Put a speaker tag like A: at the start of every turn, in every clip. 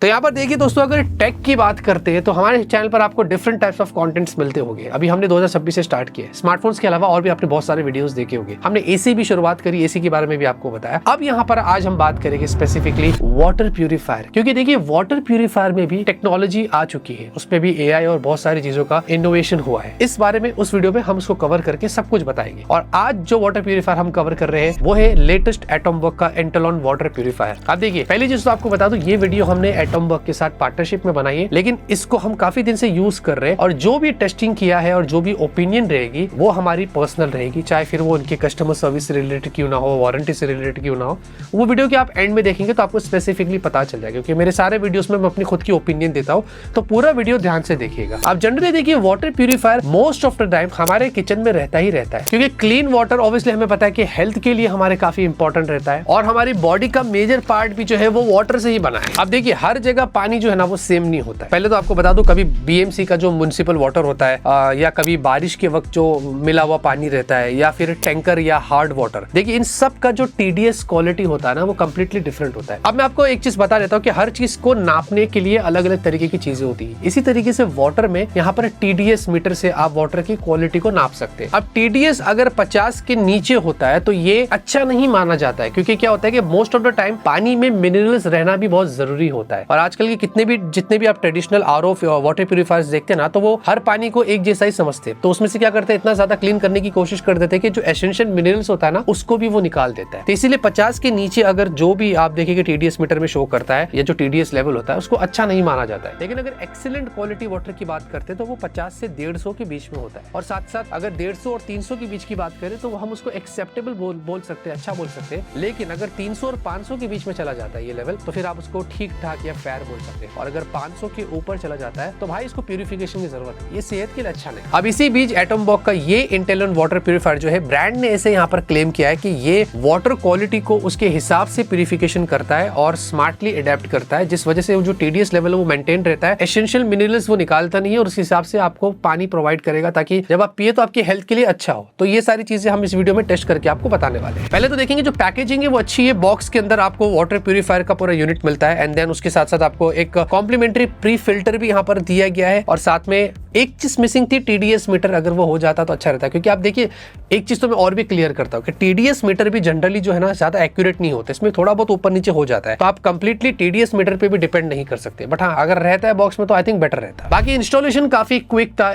A: तो यहाँ पर देखिए दोस्तों, अगर टेक की बात करते हैं तो हमारे चैनल पर आपको डिफरेंट टाइप्स ऑफ कंटेंट्स मिलते होंगे। अभी हमने 2026 से स्टार्ट किया है। स्मार्टफोन्स के अलावा और भी आपने बहुत सारे वीडियोस देखे होंगे। हमने एसी भी शुरुआत करी, एसी के बारे में भी आपको बताया। अब यहाँ पर आज हम बात करेंगे स्पेसिफिकली वाटर प्यूरिफायर, क्योंकि देखिए वाटर प्यूरिफायर में भी टेक्नोलॉजी आ चुकी है, उसमें भी एआई और बहुत सारी चीजों का इनोवेशन हुआ है। इस बारे में उस वीडियो में हम उसको कवर करके सब कुछ बताएंगे। और आज जो वाटर प्यूरिफायर हम कवर कर रहे हैं वो है लेटेस्ट एटॉमवर्क का एंटेलॉन वाटर प्यूरिफायर। अब देखिए, पहली चीज तो आपको बता दूं, ये वीडियो हमने एटॉमवर्क के साथ पार्टनरशिप में बनाई है, लेकिन इसको हम काफी दिन से यूज कर रहे हैं और जो भी टेस्टिंग किया है और जो भी ओपिनियन रहेगी वो हमारी पर्सनल रहेगी, चाहे फिर वो उनके कस्टमर सर्विस से रिलेटेड क्यों ना हो, वारंटी से रिलेटेड क्यों ना हो। वो वीडियो के आप एंड में देखेंगे तो आपको स्पेसिफिकली पता चल जाएगा, क्योंकि मेरे सारे वीडियोस में मैं अपनी खुद की ओपिनियन देता हूं, तो पूरा वीडियो ध्यान से देखिएगा। आप जनरली देखिए, water purifier most of the time हमारे किचन में रहता ही रहता है, क्योंकि क्लीन वाटर ऑब्वियसली हमें पता है कि हेल्थ के लिए हमारे काफी इंपॉर्टेंट रहता है और हमारी बॉडी का मेजर पार्ट भी जो है वो वाटर से ही बना है। अब देखिए, हर जगह पानी जो है ना वो सेम नहीं होता है। पहले तो आपको बता दूं, कभी बीएमसी का जो म्युनिसिपल वाटर होता है या कभी बारिश के वक्त जो मिला हुआ पानी रहता है या फिर टैंकर या हार्ड वाटर, देखिए इन सब का जो टीडीएस क्वालिटी होता है ना वो कंप्लीटली डिफरेंट होता है। अब मैं आपको एक चीज बता देता हूँ कि हर चीज को नापने के लिए अलग अलग तरीके की चीजें होती है। इसी तरीके से वाटर में यहाँ पर टीडीएस मीटर से आप वाटर की क्वालिटी को नाप सकते हैं। अब टीडीएस अगर 50 के नीचे होता है तो ये अच्छा नहीं माना जाता है, क्योंकि क्या होता है कि मोस्ट ऑफ द टाइम पानी में मिनरल्स रहना भी बहुत जरूरी होता है। और आजकल के जितने भी आप ट्रेडिशनल आरओ वाटर प्यूरिफायर्स देखते हैं ना, तो वो हर पानी को एक जैसा ही समझते हैं। तो उसमें से क्या करते हैं, इतना ज्यादा क्लीन करने की कोशिश कर देते हैं कि जो एसेंशियल मिनरल्स होता है ना उसको भी वो निकाल देता है। तो इसीलिए 50 के नीचे अगर जो भी आप देखेंगे टीडीएस मीटर में शो करता है या जो टीडीएस लेवल होता है उसको अच्छा नहीं माना जाता है। लेकिन अगर एक्सीलेंट क्वालिटी वाटर की बात करते हैं तो वो 50 से 150 के बीच में होता है। और साथ साथ अगर 150 और 300 के बीच की बात करें तो हम उसको एक्सेप्टेबल बोल सकते हैं, अच्छा बोल सकते हैं। लेकिन अगर 300 और 500 के बीच में चला जाता है ये लेवल, तो फिर आप उसको ठीक ठाक या फेयर बोल सकते हैं। और अगर 500 के ऊपर चला जाता है तो भाई इसको प्यूरिफिकेशन की जरूरत है, ये सेहत के लिए अच्छा नहीं। अब इसी बीच एटॉमवर्क का ये इंटेलॉन वाटर प्यूरिफायर जो है, ब्रांड ने ऐसे यहाँ पर क्लेम किया है कि ये वाटर क्वालिटी को उसके हिसाब से प्यूरिफिकेशन करता है और स्मार्टली अडेप्ट करता है, जिस वजह से जो टीडीएस लेवल है वो मेंटेन रहता है। एसेंशियल मिनरल्स वो निकालता नहीं है और उस हिसाब से आपको पानी प्रोवाइड करेगा ताकि जब आप पिए तो आपकी हेल्थ के लिए अच्छा हो। तो ये सारी चीजें हम इस वीडियो में टेस्ट करके आपको बताने वाले हैं। पहले तो देखेंगे जो पैकेजिंग है वो अच्छी है। बॉक्स के अंदर आपको वाटर प्यूरिफायर का पूरा यूनिट मिलता है एंड देन उसके साथ साथ आपको एक कॉम्प्लीमेंट्री प्री फिल्टर भी यहाँ पर दिया गया है। और साथ में एक चीज मिसिंग थी, टीडीएस मीटर अगर वो हो जाता तो अच्छा रहता, क्योंकि आप देखिए एक चीज तो मैं और भी क्लियर करता हूँ कि टीडीएस मीटर भी जनरली जो है ना ज्यादा एक्यूरेट नहीं होता, इसमें थोड़ा बहुत ऊपर नीचे हो जाता है। तो आप कंप्लीटली टीडीएस मीटर पे भी डिपेंड नहीं कर सकते, बट हाँ अगर रहता है बॉक्स में तो आई थिंक बेटर रहता है। बाकी इंस्टॉलेशन काफी क्विक था,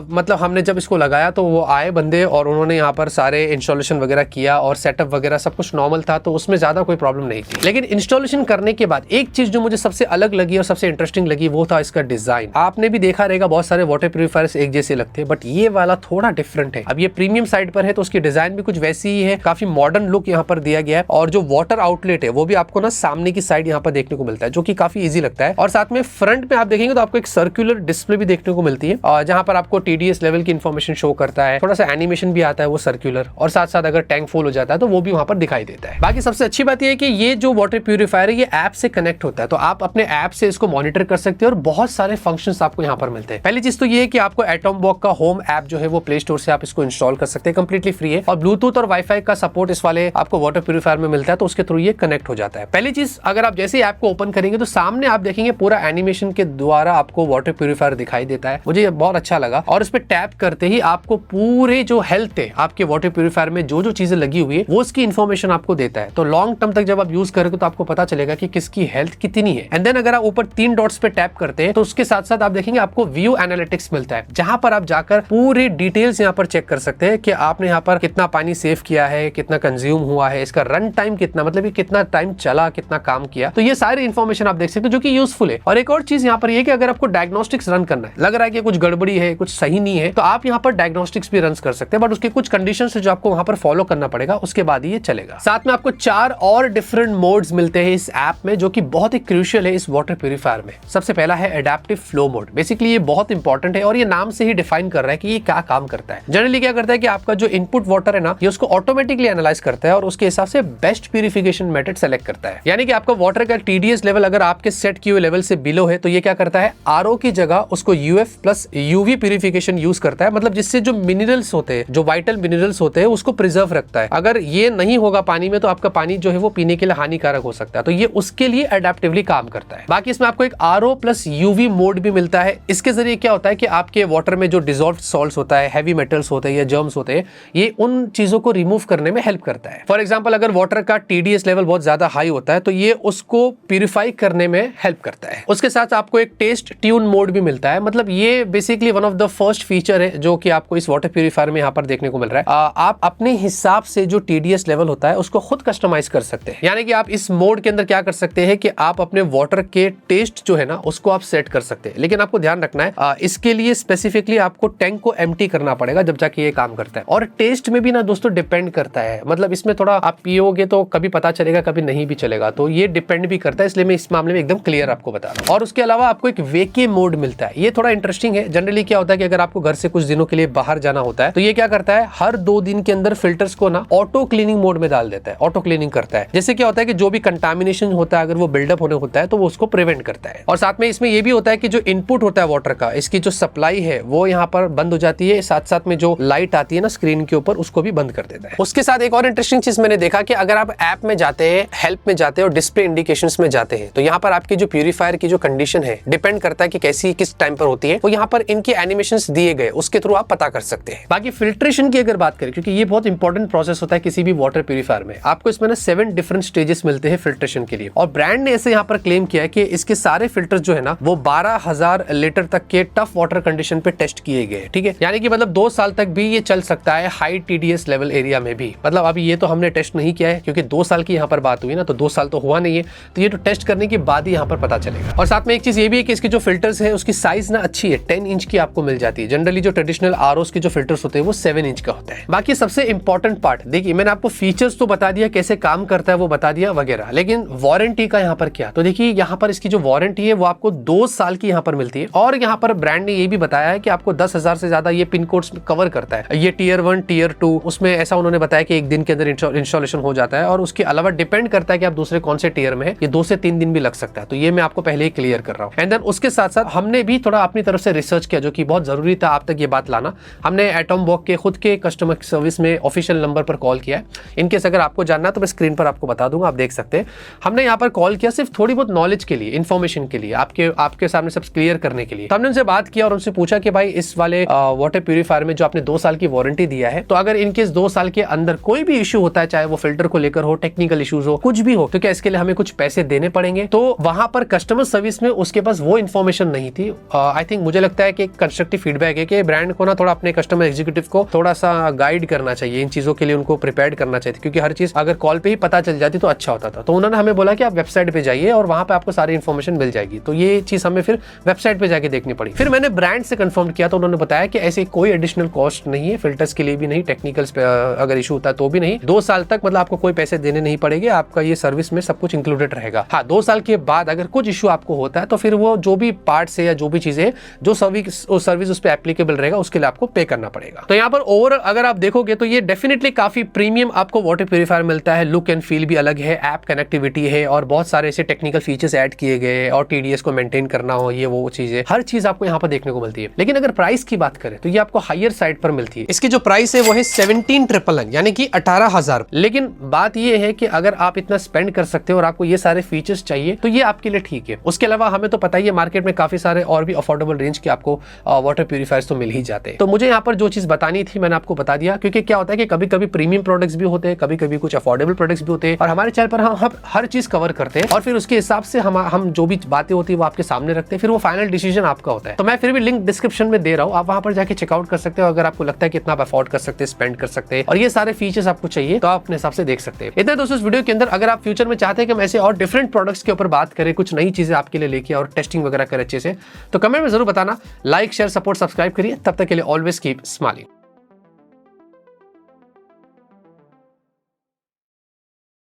A: मतलब हमने जब इसको लगाया तो वो आए बंदे और उन्होंने यहाँ पर सारे इंस्टॉलेशन वगैरह किया और सेटअप वगैरह सब कुछ नॉर्मल था, तो उसमें ज्यादा कोई प्रॉब्लम नहीं थी। लेकिन इंस्टॉलेशन करने के बाद एक चीज जो मुझे सबसे अलग लगी और सबसे इंटरेस्टिंग लगी वो था इसका डिजाइन। आपने भी देखा रहेगा बहुत सारे वाटर प्यूरिफायर्स एक जैसे लगते हैं, बट ये वाला थोड़ा डिफरेंट है। अब ये प्रीमियम साइड पर है तो उसकी डिजाइन भी कुछ वैसी ही है, काफी मॉडर्न लुक यहाँ पर दिया गया है। और जो वाटर आउटलेट है वो भी आपको ना सामने की साइड यहाँ पर देखने को मिलता है, जो कि काफी इजी लगता है। और साथ में फ्रंट में आप देखेंगे तो आपको एक सर्कुलर डिस्प्ले भी देखने को मिलती है, और जहां पर आपको टीडीएस लेवल की इंफॉर्मेशन शो करता है, थोड़ा सा एनिमेशन भी आता है वो सर्कुलर, और साथ साथ अगर टैंक फुल हो जाता है तो वो भी वहां पर दिखाई देता है। बाकी सबसे अच्छी बात यह है कि ये जो वाटर प्यूरिफायर है ये ऐप से कनेक्ट होता है, तो आप अपने ऐप से इसको मॉनिटर कर सकते हैं और बहुत सारे फंक्शंस आपको यहाँ पर मिलते हैं। पहली चीज तो ये है कि आपको एटॉमवर्क का होम ऐप जो है वो प्ले स्टोर से आप इसको इंस्टॉल कर सकते हैं, कंप्लीटली फ्री है। और ब्लूटूथ और वाईफाई का सपोर्ट इस वाले आपको वाटर प्यूरिफायर में मिलता है, तो उसके थ्रू ये कनेक्ट हो जाता है। पहली चीज, अगर आप जैसे ऐप को ओपन करेंगे तो सामने आप देखेंगे पूरा एनिमेशन के द्वारा आपको वाटर प्यूरिफायर दिखाई देता है, मुझे ये बहुत अच्छा लगा। और इस पे टैप करते ही आपको पूरे जो हेल्थ है आपके वाटर प्यूरिफायर में जो जो चीजें लगी हुई है वो उसकी इन्फॉर्मेशन आपको देता है। तो लॉन्ग टर्म तक जब आप यूज करोगे तो आपको पता चलेगा कि किसकी हेल्थ कितनी है। एंड देन अगर आप ऊपर 3 डॉट्स पे टैप करते हैं तो उसके साथ साथ आप देखेंगे आपको व्यू एनालिटिक्स मिलता है, जहां पर आप जाकर पूरी डिटेल्स यहाँ पर चेक कर सकते हैं कि आपने यहाँ पर कितना पानी सेव किया है, कितना कंज्यूम हुआ है, इसका रन टाइम कितना, मतलब ये कितना टाइम चला, कितना काम किया। तो ये सारी इन्फॉर्मेशन आप देख सकते हो, जो कि यूजफुल है। और एक और चीज यहाँ पर ये कि अगर आपको डायग्नोस्टिक्स रन करना है, लग रहा है कि कुछ गड़बड़ी है, कुछ सही नहीं है, तो आप यहाँ पर डायग्नोस्टिक्स भी रन कर सकते हैं, बट उसके कुछ कंडीशंस है जो आपको वहां पर फॉलो करना पड़ेगा, उसके बाद ही ये चलेगा। साथ में आपको 4 और डिफरेंट मोड्स मिलते हैं इस ऐप में, जो कि बहुत ही क्रूशियल है इस वाटर प्यूरिफायर में। सबसे पहला है एडेप्टिव फ्लो मोड। बेसिकली ये बहुत इंपॉर्टेंट है और ये नाम से ही डिफाइन कर रहा है कि ये क्या काम करता है। जनरली क्या करता है कि आपका जो इनपुट वाटर है ना, ये उसको ऑटोमेटिकली एनालाइज करता है और उसके हिसाब से बेस्ट प्यूरिफिकेशन मेथड सेलेक्ट करता है। यानी कि आपका वाटर का टीडीएस लेवल अगर आपके सेट किए हुए लेवल से बिलो है तो ये क्या करता है, आरओ की जगह उसको UF plus UV purification use करता है, मतलब जिससे जो मिनरल्स होते हैं, जो वाइटल मिनरल्स होते हैं, उसको प्रिजर्व रखता है। अगर ये नहीं होगा पानी में तो आपका पानी जो है वो पीने के लिए हानिकारक हो सकता है, तो ये उसके लिए अडेप्टिवली काम करता है। बाकी इसमें आपको एक RO प्लस UV मोड भी मिलता है। इसके जरिए क्या होता है कि आपके वाटर में जो डिजॉल्व सॉल्ट्स होता है, हैवी मेटल्स होते हैं या जर्म्स होते हैं, ये उन चीजों को रिमूव करने में हेल्प करता है। फॉर एग्जाम्पल अगर वाटर का TDS लेवल बहुत ज्यादा हाई होता है तो ये उसको प्यूरिफाई करने में हेल्प करता है। उसके साथ आपको एक टेस्ट ट्यून मोड भी मिलता है। मतलब ये basically one of the first feature है जो कि आपको इस वाटर प्यूरिफायर में यहाँ पर देखने को मिल रहा है। आप अपने हिसाब से जो TDS लेवल होता है उसको खुद कस्टमाइज कर सकते हैं। यानी कि आप इस मोड के अंदर क्या कर सकते हैं कि आप अपने वाटर के टेस्ट जो है ना उसको आप सेट कर सकते हैं। लेकिन आपको ध्यान रखना है इसके लिए स्पेसिफिकली आपको टैंक को एम्प्टी करना पड़ेगा जब जाके ये काम करता है। और टेस्ट में भी ना दोस्तों डिपेंड करता है। मतलब इसमें थोड़ा आप पियोगे तो कभी पता चलेगा, कभी नहीं भी चलेगा, तो ये डिपेंड भी करता है। इसलिए मैं इस मामले में एकदम क्लियर आपको बता रहा हूं। और उसके अलावा आपको एक वेके मोड मिलता है। ये थोड़ा इंटरेस्टिंग है। जनरली क्या होता है कि अगर आपको घर से कुछ दिनों के लिए बाहर जाना होता है तो ये क्या करता है, हर 2 दिन के अंदर फिल्टर्स को ना ऑटो क्लीनिंग मोड में डाल देता है। ऑटो क्लीनिंग करता है। जैसे क्या होता है कि जो भी कंटामिनेशन होता है अगर वो बिल्डअप होने होता है तो वो उसको प्रिवेंट करता है। और साथ में इसमें ये भी होता है कि जो इनपुट होता है वाटर का, इसकी जो सप्लाई है वो यहाँ पर बंद हो जाती है। साथ साथ में जो लाइट आती है ना स्क्रीन के ऊपर, उसको भी बंद कर देता है। उसके साथ एक और इंटरेस्टिंग चीज मैंने देखा कि अगर आप ऐप में जाते हैं, हेल्प में जाते हैं और डिस्प्ले इंडिकेशंस में जाते हैं तो यहाँ पर आपकी जो प्यूरीफायर की जो कंडीशन है डिपेंड करता है कि कैसी किस टाइम पर होती है, वो यहाँ पर इनके एनिमेशंस दिए गए उसके थ्रू आप पता कर सकते हैं। बाकी फिल्ट्रेशन की अगर बात करें, क्योंकि ये बहुत इंपॉर्टेंट प्रोसेस होता है किसी भी वाटर प्यूरीफायर में, आपको इसमें ना 7 डिफरेंट स्टेजेस मिलते हैं फिल्ट्रेशन के लिए। और ब्रांड ने ऐसे यहाँ पर क्लेम किया है कि इसके सारे फिल्टर्स जो है ना वो 12,000 लीटर तक के टफ वाटर कंडीशन पे टेस्ट किए गए। ठीक है, यानी कि मतलब 2 साल तक भी ये चल सकता है हाई TDS लेवल एरिया में भी। मतलब अभी ये तो हमने टेस्ट नहीं किया है क्योंकि 2 साल की यहाँ पर बात हुई ना, तो 2 साल तो हुआ नहीं है, तो ये तो टेस्ट करने के बाद ही यहाँ पर पता चलेगा। और साथ में एक चीज ये भी है कि इसके जो फिल्टर्स है उसकी साइज ना अच्छी है, 10 इंच की आपको मिल जाती है। जनरली जो ट्रेडिशनल ROs के जो फिल्टर्स होते हैं वो 7 इंच का होता है। बाकी सबसे इंपॉर्टेंट पार्ट देखिए, मैंने आपको फीचर्स तो बता दिया, कैसे काम करता है वो बता दिया वगैरह, लेकिन वारंटी का यहाँ पर क्या, तो देखिए यहाँ पर इसकी जो वारंटी है वो आपको 2 साल की यहाँ पर मिलती है। और यहाँ पर ब्रांड ने ये भी बताया है कि आपको 10,000 से ज्यादा ये पिन कोड्स कवर करता है। ये टियर 1 टियर 2 उसमें ऐसा उन्होंने बताया कि 1 दिन के अंदर इंस्टॉलेशन हो जाता है। और उसके अलावा डिपेंड करता है कि आप दूसरे कौन से टियर में है, ये 2 से 3 दिन भी लग सकता है। तो ये मैं आपको पहले ही क्लियर कर रहा हूँ। एंड देन उसके साथ साथ हमने भी थोड़ा अपनी तरफ से रिसर्च किया जो कि बहुत जरूरी था आप तक ये बात लाना। हमने एटॉम बॉक्स के खुद के कस्टमर सर्विस में ऑफिशियल नंबर पर कॉल किया है। इनकेस अगर आपको जानना है तो मैं स्क्रीन पर आपको बता दूंगा, आप देख सकते हैं। हमने यहाँ पर कॉल किया सिर्फ थोड़ी बहुत नॉलेज के लिए, इन्फॉर्मेशन के लिए, आपके सामने सब क्लियर करने के लिए। तो हमने उनसे बात किया और उनसे पूछा कि भाई इस वाले वाटर प्यूरीफायर में जो आपने 2 साल की वारंटी दिया है, तो अगर इनकेस 2 साल के अंदर कोई भी इश्यू होता है, चाहे वो फिल्टर को लेकर हो, टेक्निकल इश्यूज हो, कुछ भी हो, तो क्या इसके लिए हमें कुछ पैसे देने पड़ेंगे? तो वहां पर कस्टमर सर्विस में उसके पास वो इन्फॉर्मेशन नहीं थी। आई थिंक मुझे लगता है कि कंस्ट्रक्टिव फीडबैक है कि ब्रांड को ना थोड़ा अपने कस्टमर एग्जीक्यूटिव को थोड़ा सा गाइड करना चाहिए, इन चीजों के लिए उनको प्रिपेयर करना चाहिए, क्योंकि हर चीज अगर कॉल पे ही पता चल जाती तो अच्छा होता था। तो उन्होंने हमें बोला कि आप वेबसाइट पे जाइए और वहां पे आपको सारी इन्फॉर्मेशन मिल जाएगी। तो ये चीज हमें फिर वेबसाइट पे जाके देखनी पड़ी। फिर मैंने ब्रांड से कंफर्म किया तो उन्होंने बताया कि ऐसी कोई एडिशनल कॉस्ट नहीं है, फिल्टर्स के लिए भी नहीं, टेक्निकल्स पे अगर इशू होता है तो भी नहीं। 2 साल तक मतलब आपको कोई पैसे देने नहीं पड़ेंगे, आपका ये सर्विस में सब कुछ इंक्लूडेड रहेगा। हाँ, 2 साल के बाद अगर कुछ इशू आपको होता है तो फिर वो जो भी पार्ट्स है या जो भी चीजें जो सर्विस उस पर एप्लीकेबल रहेगा उसके लिए आपको पे करना पड़ेगा। तो यहाँ पर ओवरऑल अगर आप देखोगे तो ये डेफिनेटली काफी प्रीमियम आपको वाटर प्यूरीफायर मिलता है। लुक एंड फील भी अलग है, ऐप कनेक्टिविटी है और बहुत सारे ऐसे टेक्निकल फीचर्स ऐड किए गए और TDS को मेंटेन करना हो, ये वो चीजें, हर चीज आपको यहाँ पर देखने को मिलती है। लेकिन अगर प्राइस की बात करें तो ये आपको हायर साइड पर मिलती है। इसकी जो प्राइस है वो है 17,999 यानी कि 18,000। लेकिन बात ये है कि अगर आप इतना स्पेंड कर सकते हो और आपको ये सारे फीचर्स चाहिए तो ये आपके लिए ठीक है। उसके अलावा हमें तो पता ही है मार्केट में काफी सारे और भी अफोर्डेबल रेंज के आपको वाटर प्यूरीफायर्स तो मिल ही जाते हैं। तो मुझे यहाँ पर जो चीज बतानी थी मैंने आपको बता दिया, क्योंकि क्या होता है कि कभी कभी प्रीमियम प्रोडक्ट्स भी होते हैं, कभी कभी कुछ अफोर्डेबल प्रोडक्ट्स भी होते हैं और हमारे चैनल पर हम हर चीज कवर करते हैं और फिर उसके हिसाब से हम जो भी बातें होती है वो आपके सामने रखते हैं, फिर वो फाइनल डिसीजन आपका होता है। तो मैं फिर भी लिंक डिस्क्रिप्शन में दे रहा हूँ, आप वहां पर जाके चेकआउट कर सकते हो। अगर आपको लगता है कि इतना आप अफोर्ड कर सकते हैं, स्पेंड कर सकते हैं और ये सारे फीचर्स आपको चाहिए तो आप अपने हिसाब से देख सकते हैं। इतना दोस्तों इस वीडियो के अंदर अगर आप फ्यूचर में चाहते हैं कि हम ऐसे और डिफरेंट प्रोडक्ट्स के ऊपर बात करें, कुछ नई चीजें आपके लिए लेके और टेस्टिंग वगैरह करें अच्छे से, तो कमेंट में जरूर बताना। लाइक शेयर सपोर्ट सब्सक्राइब करिए। तब तक के लिए ऑलवेज कीप स्माइलिंग।